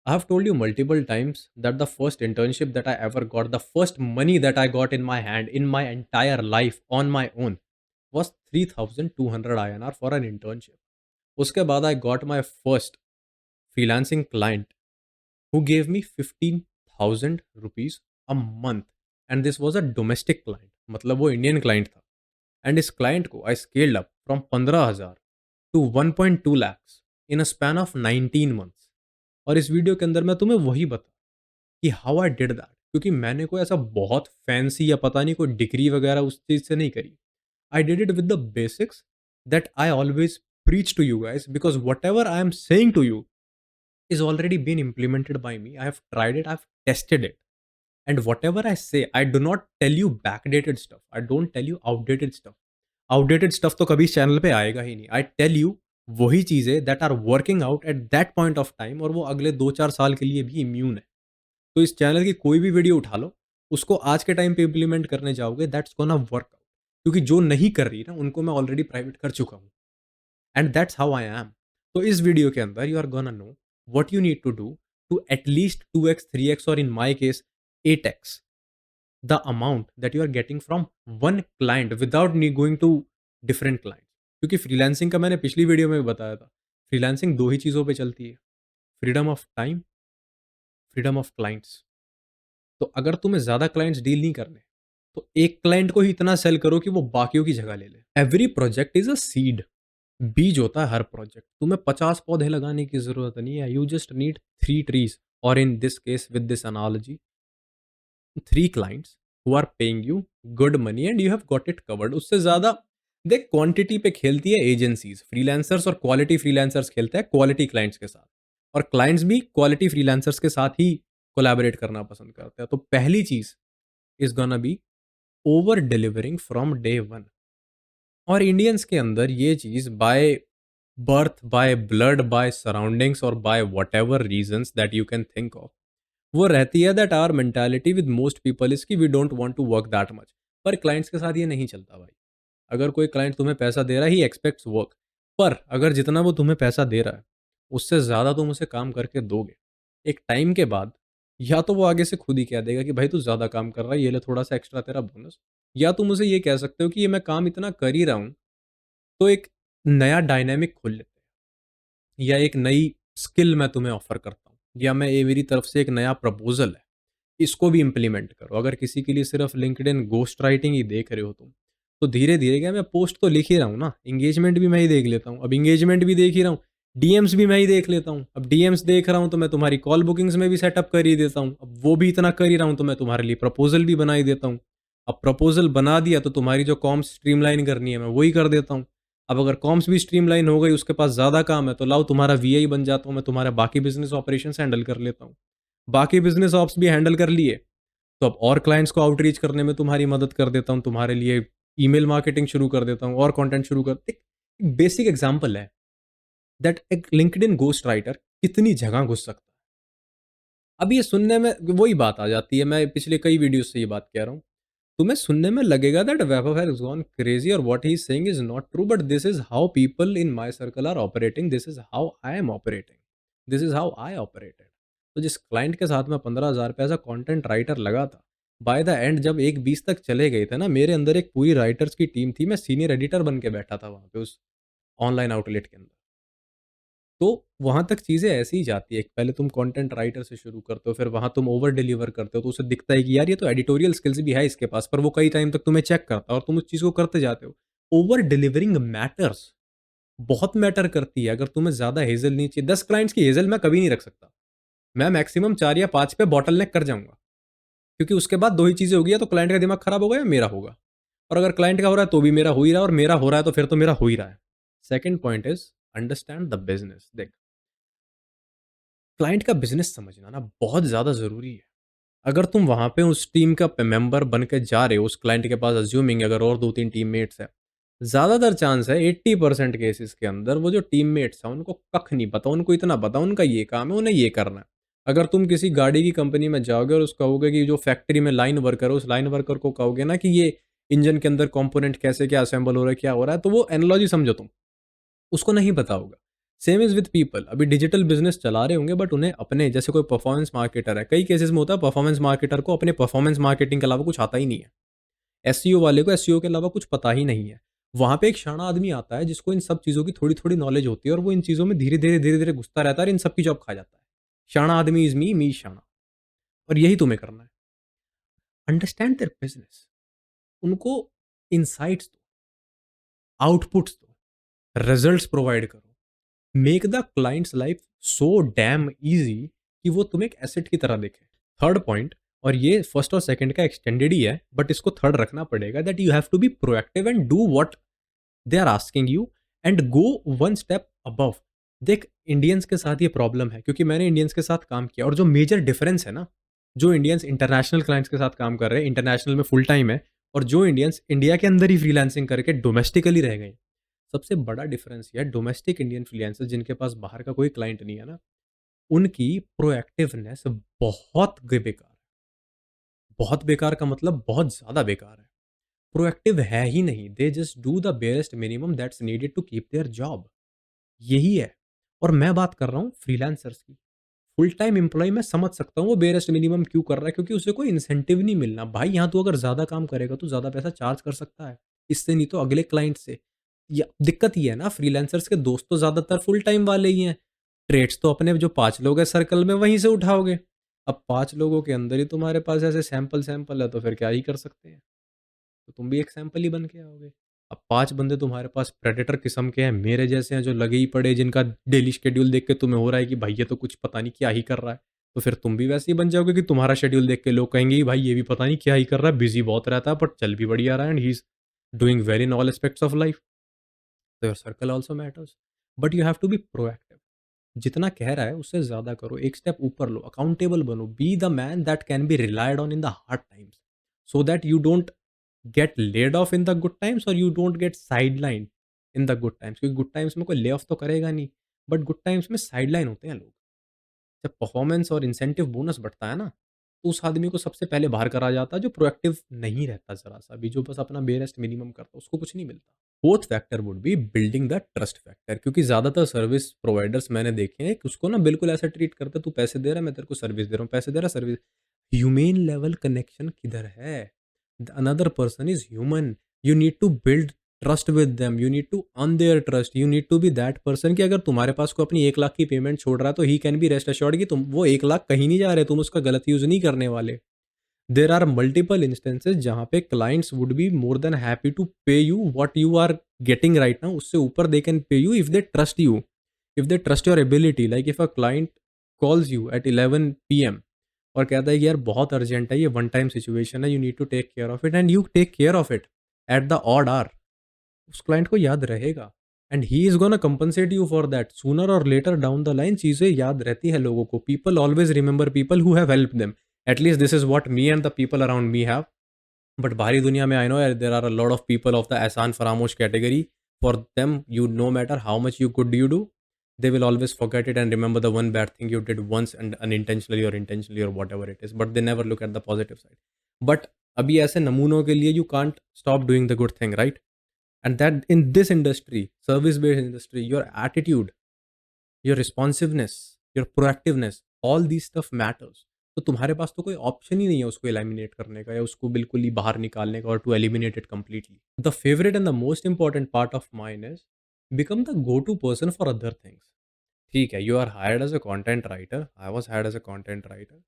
I have told you multiple times that the first internship that I ever got, the first money that I got in my hand in my entire life on my own was 3,200 INR for an internship. Uske baad I got my first freelancing client who gave me 15,000 rupees a month. And this was a domestic client. मतलब वो Indian client था. And इस client को I scaled up from 15,000 to 1.2 lakhs in a span of 19 months. और इस video के अंदर मैं तुम्हें वही बता कि हाउ आई डिड दैट, क्योंकि मैंने कोई ऐसा बहुत फैंसी या पता नहीं कोई डिग्री वगैरह उस चीज़ से नहीं करी. I did it with the basics that I always preach to you guys, because whatever I am saying to you is already been implemented by me. I have tried it, I've tested it. And whatever I say, I do not tell you backdated stuff. I don't tell you outdated stuff. Outdated stuff तो कभी इस channel पे आएगा ही नहीं. I tell you वही चीज़ें that are working out at that point of time, और वो अगले 2-4 साल के लिए भी इम्यून है. तो इस चैनल की कोई भी वीडियो उठा लो, उसको आज के टाइम पे इम्प्लीमेंट करने जाओगे, दैट्स गोना वर्क आउट. क्योंकि जो नहीं कर रही ना, उनको मैं ऑलरेडी प्राइवेट कर चुका हूँ. And that's how I am. तो इस वीडियो के अंदर you are gonna know what you need to do to at least 2x, 3x, or in my case 8x the amount that you are getting from one client without going to different clients. क्योंकि freelancing का मैंने पिछली video में भी बताया था, freelancing दो ही चीज़ों पे चलती है, freedom of time, freedom of clients. तो अगर तुम्हें ज़्यादा क्लाइंट्स डील नहीं करने, तो एक क्लाइंट को ही इतना सेल करो कि वो बाकियों की जगह ले ले. Every project is a seed. बीज होता है हर प्रोजेक्ट. तुम्हें 50 पौधे लगाने की जरूरत नहीं है. यू जस्ट नीड 3 ट्रीज, और in this case with this analogy 3 clients who are paying you good money and you have got it covered. उससे ज्यादा देख, क्वांटिटी पे खेलती है एजेंसीज. फ्रीलांसर्स और क्वालिटी फ्रीलांसर्स खेलते हैं क्वालिटी क्लाइंट्स के साथ, और क्लाइंट्स भी क्वालिटी फ्रीलांसर्स के साथ ही कोलैबोरेट करना पसंद करते हैं. तो पहली चीज is gonna be over delivering from day one. और इंडियंस के अंदर ये चीज़ by birth, by blood, by surroundings, और by whatever reasons that you can think of, वो रहती है that our mentality with most people is कि we don't want to work that much. पर क्लाइंट्स के साथ ये नहीं चलता भाई. अगर कोई क्लाइंट तुम्हें पैसा दे रहा है, ही एक्सपेक्ट्स वर्क. पर अगर जितना वो तुम्हें पैसा दे रहा है उससे ज़्यादा तुम उसे काम करके दोगे, एक टाइम के बाद या तो वो आगे से खुद ही कह देगा कि भाई तू ज़्यादा काम कर रहा है, ये ले थोड़ा सा एक्स्ट्रा तेरा बोनस. या तुम उसे ये कह सकते हो कि ये मैं काम इतना कर ही रहा हूँ, तो एक नया डायनामिक खोल लेते हैं, या एक नई स्किल मैं तुम्हें ऑफर करता हूँ, या मैं ये मेरी तरफ से एक नया प्रपोजल है, इसको भी इम्प्लीमेंट करो. अगर किसी के लिए सिर्फ लिंक्डइन गोस्ट राइटिंग ही देख रहे हो तुम, तो धीरे धीरे क्या, मैं पोस्ट तो लिख ही रहा हूँ ना, इंगेजमेंट भी मैं ही देख लेता हूँ. अब इंगेजमेंट भी देख ही रहा हूँ, डीएम्स भी मैं ही देख लेता हूँ. अब डीएम्स देख रहा हूँ तो मैं तुम्हारी कॉल बुकिंग्स में भी सेटअप कर ही देता हूँ. अब वो भी इतना कर ही रहा हूँ तो मैं तुम्हारे लिए प्रपोजल भी बना ही देता हूँ. अब प्रपोजल बना दिया तो तुम्हारी जो कॉम्स स्ट्रीमलाइन करनी है मैं वही कर देता हूँ. अब अगर कॉम्स भी स्ट्रीमलाइन हो गई, उसके पास ज़्यादा काम है, तो लाओ तुम्हारा वीआई बन जाता हूँ, मैं तुम्हारे बाकी बिजनेस ऑपरेशन हैंडल कर लेता हूँ. बाकी बिजनेस ऑप्स भी हैंडल कर लिए, तो अब और क्लाइंट्स को आउटरीच करने में तुम्हारी मदद कर देता हूँ, तुम्हारे लिए ईमेल मार्केटिंग शुरू कर देता हूँ, और कंटेंट शुरू कर. एक बेसिक एग्जांपल है दैट एक लिंक्डइन गोस्ट राइटर कितनी जगह घुस सकता है. अब ये सुनने में वही बात आ जाती है, मैं पिछले कई वीडियो से ये बात कह रहा हूँ. तुम्हें सुनने में लगेगा that Vaibhav has gone crazy और what he is saying is not true, but this is how people in my circle are operating, this is how I am operating, this is how I operated. तो जिस client के साथ मैं 15,000 रुपये as a content writer लगा था, by the end जब 1-20 तक चले गए थे ना, मेरे अंदर एक पूरी राइटर्स की टीम थी. मैं सीनियर एडिटर बन के बैठा था वहाँ पे उस ऑनलाइन आउटलेट के अंदर. तो वहाँ तक चीज़ें ऐसी ही जाती है. पहले तुम कंटेंट राइटर से शुरू करते हो, फिर वहाँ तुम ओवर डिलीवर करते हो, तो उसे दिखता है कि यार ये तो एडिटोरियल स्किल्स भी है इसके पास, पर वो कई टाइम तक तुम्हें चेक करता है और तुम उस चीज़ को करते जाते हो. ओवर डिलीवरिंग मैटर्स, बहुत मैटर करती है. अगर तुम्हें ज़्यादा हेज़ल नहीं चाहिए, 10 क्लाइंट्स की हेज़ल मैं कभी नहीं रख सकता. मैं मैक्सिमम 4 या 5 पे बॉटल नेक कर जाऊँगा, क्योंकि उसके बाद 2 ही चीज़ें होगी, या तो क्लाइंट का दिमाग खराब होगा या मेरा होगा. और अगर क्लाइंट का हो रहा है तो भी मेरा हो ही रहा है, और मेरा हो रहा है तो फिर तो मेरा हो ही रहा है. Second point is understand the business. देख, क्लाइंट का बिज़नेस समझना ना बहुत ज़्यादा ज़रूरी है. अगर तुम वहाँ पे उस टीम का मेंबर बन के जा रहे हो उस क्लाइंट के पास, अज्यूमिंग अगर और 2-3 टीममेट्स हैं, ज़्यादातर चांस है 80% केसेस के अंदर वो जो टीममेट्स हैं उनको कख नहीं पता. उनको इतना पता उनका ये काम है, उन्हें ये करना है. अगर तुम किसी गाड़ी की कंपनी में जाओगे और उसको कहोगे कि जो फैक्ट्री में लाइन वर्कर है, उस लाइन वर्कर को कहोगे ना कि ये इंजन के अंदर कंपोनेंट कैसे क्या असेंबल हो रहा है, क्या हो रहा है, तो वो एनालॉजी समझो तुम, उसको नहीं पता होगा. Same is with people. अभी डिजिटल बिज़नेस चला रहे होंगे बट उन्हें अपने जैसे कोई परफॉर्मेंस मार्केटर है, कई केसेज़ में होता है परफॉर्मेंस मार्केटर को अपने परफॉर्मेंस मार्केटिंग के अलावा कुछ आता ही नहीं है। एसईओ वाले को एसईओ के अलावा कुछ पता ही नहीं है। वहाँ पे एक शाना आदमी आता है जिसको इन सब चीज़ों की थोड़ी-थोड़ी नॉलेज होती है और वो इन चीज़ों में धीरे-धीरे, धीरे-धीरे घुसता रहता है और इन सब की जॉब खा जाता है। शाना आदमी इज़ मी, मी शाना। और यही तुम्हें करना है। Understand their business. उनको इनसाइट्स दो, आउटपुट्स दो, रिजल्ट्स प्रोवाइड करो। Make the clients life so damn easy कि वो तुम्हें एक एसेट की तरह दिखे। थर्ड पॉइंट, और ये फर्स्ट और सेकंड का एक्सटेंडेड ही है, बट इसको थर्ड रखना पड़ेगा, that you have to be proactive and do what they are asking you and go one step above. देख, इंडियंस के साथ ये प्रॉब्लम है क्योंकि मैंने इंडियंस के साथ काम किया और जो मेजर डिफरेंस है ना, जो इंडियंस इंटरनेशनल क्लाइंट्स के साथ काम कर रहे हैं, इंटरनेशनल में फुल टाइम है, और जो इंडियंस इंडिया के अंदर ही फ्रीलांसिंग करके डोमेस्टिकली रह गए, सबसे बड़ा डिफरेंस ये है, डोमेस्टिक इंडियन फ्रीलांसर्स जिनके पास बाहर का कोई क्लाइंट नहीं है ना, उनकी प्रोएक्टिवनेस बेकार। बहुत बेकार का मतलब बहुत ज़्यादा बेकार है। प्रोएक्टिव है ही नहीं, they just do the barest minimum that's needed to keep their job. यही है। और मैं बात कर रहा हूँ फ्रीलांसर्स की। फुल टाइम एम्प्लॉयी मैं समझ सकता हूँ वो बेयरेस्ट मिनिमम क्यों कर रहा है, क्योंकि उसे कोई इंसेंटिव नहीं मिलना। भाई यहाँ तो अगर ज़्यादा काम करेगा तो ज़्यादा पैसा चार्ज कर सकता है। इससे नहीं तो अगले क्लाइंट से। या दिक्कत ये है ना, फ्रीलांसर्स के दोस्त तो ज़्यादातर फुल टाइम वाले ही हैं। ट्रेड्स तो अपने जो 5 लोग हैं सर्कल में वहीं से उठाओगे। अब 5 लोगों के अंदर ही तुम्हारे पास ऐसे सैंपल है तो फिर क्या ही कर सकते हैं। तो तुम भी एक सैंपल ही बन के आओगे। अब 5 बंदे तुम्हारे पास प्रेडेटर किस्म के हैं, मेरे जैसे हैं जो लगे ही पड़े, जिनका डेली शेड्यूल देख के तुम्हें हो रहा है कि भाई ये तो कुछ पता नहीं क्या ही कर रहा है। तो फिर तुम भी वैसे ही बन जाओगे कि तुम्हारा शेड्यूल देख के लोग कहेंगे कि भाई ये भी पता नहीं क्या ही कर रहा है, बिज़ी बहुत रहता है बट चल भी बढ़िया रहा है and he is doing well in all aspects of life. तो your circle also matters. But you have to be proactive. जितना कह रहा है उससे ज़्यादा करो, एक स्टेप ऊपर लो, अकाउंटेबल बनो, be the man that can be relied on in the hard times, so that you don't get laid off in the good times और you don't get sideline in the good times. क्योंकि good times में कोई lay off तो करेगा नहीं, but good times में sideline होते हैं लोग। जब परफॉर्मेंस और इंसेंटिव बोनस बढ़ता है ना, तो उस आदमी को सबसे पहले बाहर करा जाता है जो प्रोएक्टिव नहीं रहता ज़रा सा भी, जो बस अपना बेरेस्ट मिनिमम करता है, उसको कुछ नहीं मिलता। Fourth factor would be building the trust factor, क्योंकि ज़्यादातर सर्विस प्रोवाइडर्स मैंने देखे हैं कि उसको ना बिल्कुल ऐसा ट्रीट करते, तू पैसे दे रहा है मैं तेरे को सर्विस दे रहा हूँ, पैसे दे रहा सर्विस। ह्यूमेन लेवल कनेक्शन किधर है? Another person is human. You need to build trust with them, you need to earn their trust, you need to be that person कि अगर तुम्हारे पास को अपनी 1 लाख की पेमेंट छोड़ रहा है तो he can be rest assured कि तुम वो 1 लाख कहीं नहीं जा रहे, तुम उसका गलत यूज नहीं करने वाले। देर आर मल्टीपल इंस्टेंसेस जहाँ पे clients would be more than happy to pay you what you are getting right now, उससे ऊपर they can pay you if they trust you, if they trust your ability. Like if a client calls you at 11 PM और कहता है कि यार बहुत urgent है, ये वन टाइम सिचुएशन है, you need to take care of it and you take care of it at the odd hour, उस क्लाइंट को याद रहेगा and he is gonna compensate you for that sooner or later down the line. चीजें याद रहती है लोगों को। People always remember people who have help them. At least this is what me and the people around me have. But बाहरी दुनिया में I know there are a lot of people of the एहसान फरामोश category. For them you no matter how much you good you do, they will always forget it and remember the one bad thing you did once and unintentionally or intentionally or whatever it is, but they never look at the positive side. But अभी ऐसे नमूनों के लिए you can't stop doing the good thing, right? And that in this industry, service based industry, your attitude, your responsiveness, your proactiveness, all these stuff matters. तो तुम्हारे पास तो कोई option ही नहीं है उसको एलिमिनेट करने का या उसको बिल्कुल ही बाहर निकालने का और to eliminate it completely. The favourite and the most important part of mine is become the go to person for other things. ठीक है, you are hired as a content writer, I was hired as a content writer,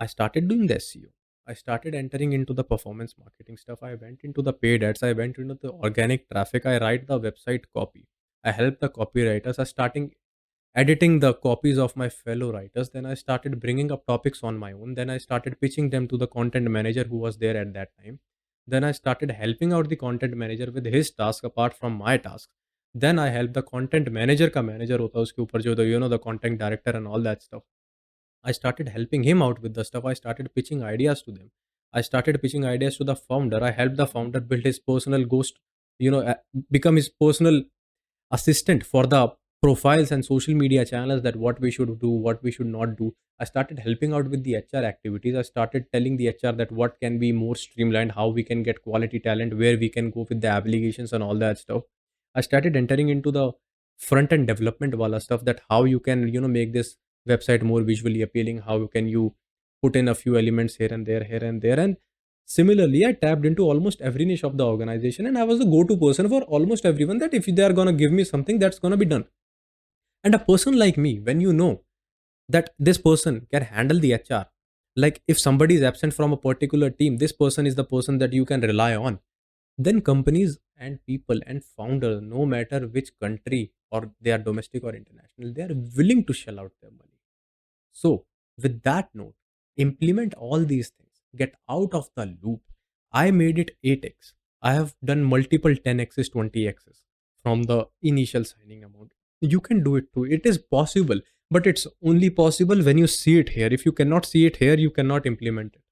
I started doing the SEO. I started entering into the performance marketing stuff. I went into the paid ads. I went into the organic traffic. I write the website copy. I help the copywriters. I starting editing the copies of my fellow writers. Then I started bringing up topics on my own. Then I started pitching them to the content manager who was there at that time. Then I started helping out the content manager with his task apart from my tasks. Then I help the content manager का manager होता है उसके ऊपर जो the you know the content director and all that stuff. I started helping him out with the stuff. I started pitching ideas to them. I started pitching ideas to the founder. I helped the founder build his personal ghost, become his personal assistant for the profiles and social media channels, that what we should do, what we should not do. I started helping out with the HR activities. I started telling the HR that what can be more streamlined, how we can get quality talent, where we can go with the applications and all that stuff. I started entering into the front end development wala stuff, that how you can, make this website more visually appealing, how can you put in a few elements here and there, here and there. And similarly, I tapped into almost every niche of the organization, and I was the go-to person for almost everyone, that if they are going to give me something, that's going to be done. And a person like me, when you know that this person can handle the HR, like if somebody is absent from a particular team, this person is the person that you can rely on, then companies and people and founders, no matter which country or they are domestic or international, they are willing to shell out their money. So, with that note, implement all these things, get out of the loop. I made it 8x. I have done multiple 10x's, 20x's from the initial signing amount. You can do it too. It is possible, but it's only possible when you see it here. If you cannot see it here, you cannot implement it.